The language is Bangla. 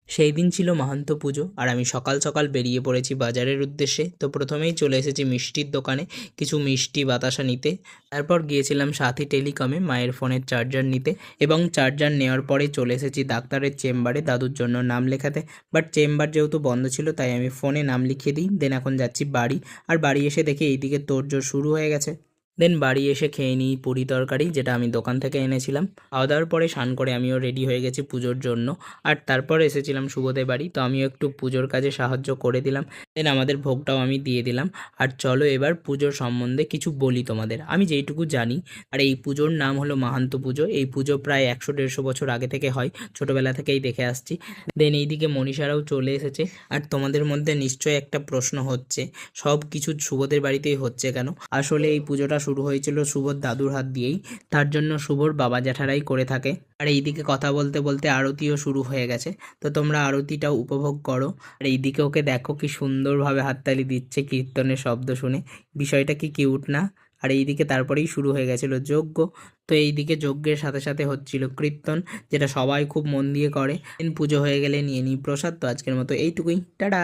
সেই দিন ছিল মাহান্ত পুজো আর আমি সকাল সকাল বেরিয়ে পড়েছি বাজারের উদ্দেশ্যে। তো প্রথমেই চলে এসেছি মিষ্টির দোকানে কিছু মিষ্টি বাতাসা নিতে। তারপর গিয়েছিলাম সাথী টেলিকমে মায়ের ফোনের চার্জার নিতে, এবং চার্জার নেওয়ার পরে চলে এসেছি ডাক্তারের চেম্বারে দাদুর জন্য নাম লেখাতে। বাট চেম্বার যেহেতু বন্ধ ছিল তাই আমি ফোনে নাম লিখিয়ে দিই। দেন এখন যাচ্ছি বাড়ি। আর বাড়ি এসে দেখি এইদিকে তোড়জোড় শুরু হয়ে গেছে। দেন বাড়ি এসে খেয়ে নিই পুরি তরকারি, যেটা আমি দোকান থেকে এনেছিলাম। খাওয়া দাওয়ার পরে স্নান করে আমিও রেডি হয়ে গেছি পুজোর জন্য। আর তারপর এসেছিলাম শুভদের বাড়ি, তো আমিও একটু পুজোর কাজে সাহায্য করে দিলাম। দেন আমাদের ভোগটাও আমি দিয়ে দিলাম। আর চলো এবার পুজোর সম্বন্ধে কিছু বলি তোমাদের, আমি যেইটুকু জানি। আর এই পুজোর নাম হলো মাহান্ত পুজো। এই পুজো প্রায় 100-150 বছর আগে থেকে হয়, ছোটোবেলা থেকেই দেখে আসছি। দেন এইদিকে মনীষারাও চলে এসেছে। আর তোমাদের মধ্যে নিশ্চয়ই একটা প্রশ্ন হচ্ছে, সব কিছু শুভদের বাড়িতেই হচ্ছে কেন? আসলে এই পুজোটা শুরু হয়েছিল শুভর দাদুর হাত দিয়েই, তার জন্য শুভর বাবা জ্যাঠারাই করে থাকে। আর এইদিকে কথা বলতে বলতে আরতিও শুরু হয়ে গেছে, তো তোমরা আরতিটাও উপভোগ করো। আর এইদিকে ওকে দেখো কি সুন্দরভাবে হাততালি দিচ্ছে কীর্তনের শব্দ শুনে, বিষয়টা কি কিউট না? আর এইদিকে তারপরেই শুরু হয়ে গেছিলো যজ্ঞ। তো এইদিকে যজ্ঞের সাথে সাথে হচ্ছিল কীর্তন, যেটা সবাই খুব মন দিয়ে করে। পুজো হয়ে গেলে নিয়ে নিই প্রসাদ। তো আজকের মতো এইটুকুই, টাটা।